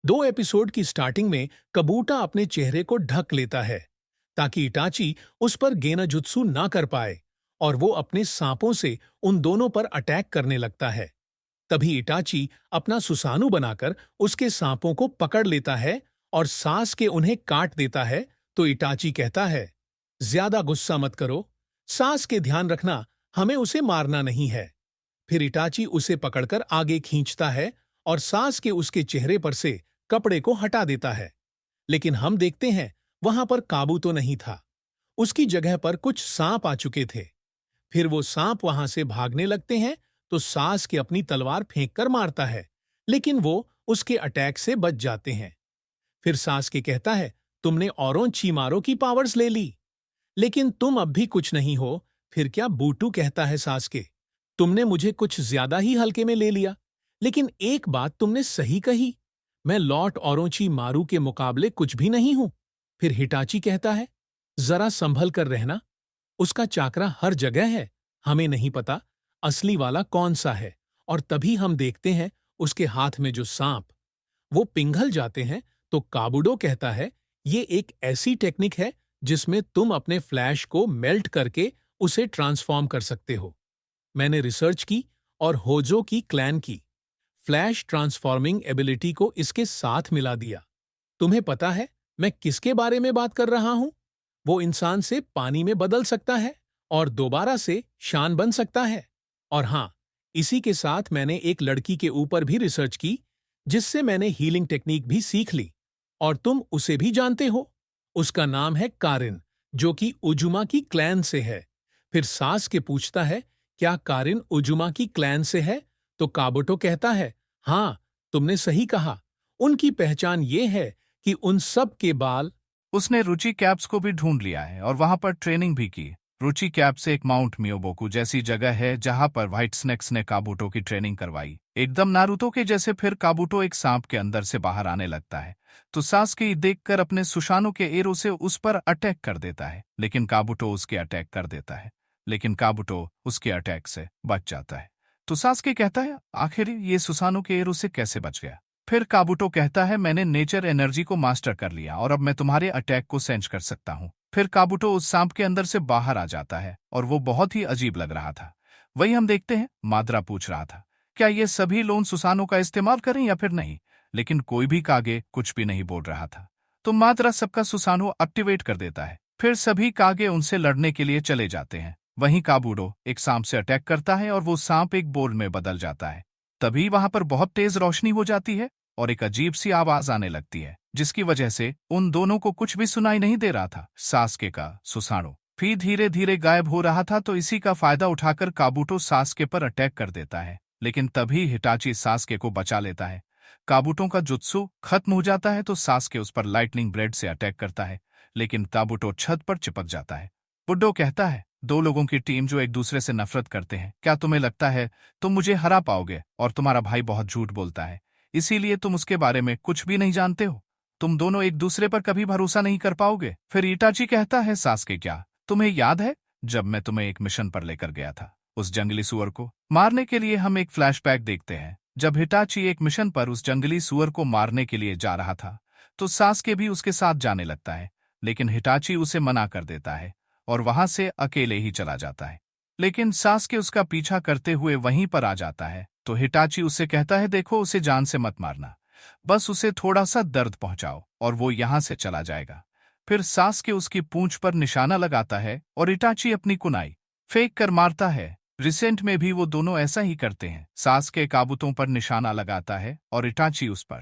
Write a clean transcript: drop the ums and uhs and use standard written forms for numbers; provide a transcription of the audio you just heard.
दो एपिसोड की स्टार्टिंग में कबूटा अपने चेहरे को ढक लेता है ताकि इटाची उस पर गेनाजुत्सु ना कर पाए और वो अपने सांपों से उन दोनों पर अटैक करने लगता है। तभी इटाची अपना सुसानु बनाकर उसके सांपों को पकड़ लेता है और सांस के उन्हें काट देता है। तो इटाची कहता है, ज्यादा गुस्सा मत करो, सांस के ध्यान रखना, हमें उसे मारना नहीं है। फिर इटाची उसे पकड़कर आगे खींचता है और सांस के उसके चेहरे पर से कपड़े को हटा देता है। लेकिन हम देखते हैं वहां पर काबू तो नहीं था, उसकी जगह पर कुछ सांप आ चुके थे। फिर वो सांप वहां से भागने लगते हैं तो सास के अपनी तलवार फेंक कर मारता है, लेकिन वो उसके अटैक से बच जाते हैं। फिर सास के कहता है, तुमने औरों चीमारों की पावर्स ले ली, लेकिन तुम अब भी कुछ नहीं हो। फिर क्या बूटू कहता है सास के, तुमने मुझे कुछ ज्यादा ही हल्के में ले लिया, लेकिन एक बात तुमने सही कही, मैं लॉर्ड औरोंची मारू के मुकाबले कुछ भी नहीं हूं। फिर हिटाची कहता है, जरा संभल कर रहना, उसका चाकरा हर जगह है, हमें नहीं पता असली वाला कौन सा है। और तभी हम देखते हैं उसके हाथ में जो सांप वो पिघल जाते हैं। तो काबुडो कहता है, ये एक ऐसी टेक्निक है जिसमें तुम अपने फ्लैश को मेल्ट करके उसे ट्रांसफॉर्म कर सकते हो। मैंने रिसर्च की और होजो की क्लैन की फ्लैश ट्रांसफॉर्मिंग एबिलिटी को इसके साथ मिला दिया। तुम्हें पता है मैं किसके बारे में बात कर रहा हूं? वो इंसान से पानी में बदल सकता है और दोबारा से शान बन सकता है। और हां, इसी के साथ मैंने एक लड़की के ऊपर भी रिसर्च की जिससे मैंने हीलिंग टेक्निक भी सीख ली, और तुम उसे भी जानते हो। उसका नाम है कारिन, जो कि उजुमा की क्लैन से है। फिर सास के पूछता है, क्या कारिन उजुमा की क्लैन से है? तो काबुटो कहता है, हाँ, तुमने सही कहा। उनकी पहचान ये है कि उन सब के बाल। उसने रुचि कैप्स को भी ढूंढ लिया है और वहां पर ट्रेनिंग भी की। रुचि कैप से एक माउंट मियोबोकू जैसी जगह है जहां पर व्हाइट स्नेक्स ने काबूटो की ट्रेनिंग करवाई, एकदम नारुतो के जैसे। फिर काबूटो एक सांप के अंदर से बाहर आने लगता है तो सास्के देखकर अपने सुशानु के एरो से उस पर अटैक कर देता है, लेकिन काबूटो उसके अटैक कर देता है, लेकिन काबूटो उसके अटैक से बच जाता है। तो सास्के कहता है, आखिर ये सुसानु के एरो से कैसे बच गया? फिर काबूटो कहता है, मैंने नेचर एनर्जी को मास्टर कर लिया और अब मैं तुम्हारे अटैक को सेंस कर सकता हूँ। फिर काबूटो उस सांप के अंदर से बाहर आ जाता है और वो बहुत ही अजीब लग रहा था। वही हम देखते हैं माद्रा पूछ रहा था, क्या ये सभी लोन सुसानो का इस्तेमाल करें या फिर नहीं, लेकिन कोई भी कागे कुछ भी नहीं बोल रहा था। तो माद्रा सबका सुसानो एक्टिवेट कर देता है। फिर सभी कागे उनसे लड़ने के लिए चले जाते हैं। वहीं काबूडो एक सांप से अटैक करता है और वो सांप एक बोल में बदल जाता है। तभी वहां पर बहुत तेज रोशनी हो जाती है और एक अजीब सी आवाज आने लगती है, जिसकी वजह से उन दोनों को कुछ भी सुनाई नहीं दे रहा था। सास्के का सुसानो फिर धीरे धीरे गायब हो रहा था, तो इसी का फायदा उठाकर काबूटो सास्के पर अटैक कर देता है, लेकिन तभी हिटाची सास्के को बचा लेता है। काबूटो का जुत्सु खत्म हो जाता है तो सास्के उस पर लाइटनिंग ब्लेड से अटैक करता है, लेकिन काबूटो छत पर चिपक जाता है। बुड्डो कहता है, दो लोगों की टीम जो एक दूसरे से नफरत करते हैं, क्या तुम्हें लगता है तुम मुझे हरा पाओगे? और तुम्हारा भाई बहुत झूठ बोलता है, इसीलिए तुम उसके बारे में कुछ भी नहीं जानते हो। तुम दोनों एक दूसरे पर कभी भरोसा नहीं कर पाओगे। फिर इटाची कहता है, सास्के क्या तुम्हें याद है जब मैं तुम्हें एक मिशन पर लेकर गया था उस जंगली सुअर को मारने के लिए? हम एक फ्लैशबैक देखते हैं जब हिटाची एक मिशन पर उस जंगली सुअर को मारने के लिए जा रहा था, तो सास्के भी उसके साथ जाने लगता है, लेकिन हिटाची उसे मना कर देता है और वहां से अकेले ही चला जाता है। लेकिन सास्के उसका पीछा करते हुए वहीं पर आ जाता है, तो हिटाची उससे कहता है, देखो उसे जान से मत मारना, बस उसे थोड़ा सा दर्द पहुंचाओ और वो यहां से चला जाएगा। फिर सास्के उसकी पूंछ पर निशाना लगाता है और इटाची अपनी कुनाई फेंक कर मारता है। रिसेंट में भी वो दोनों ऐसा ही करते हैं। सास्के काबूतों पर निशाना लगाता है और इटाची उस पर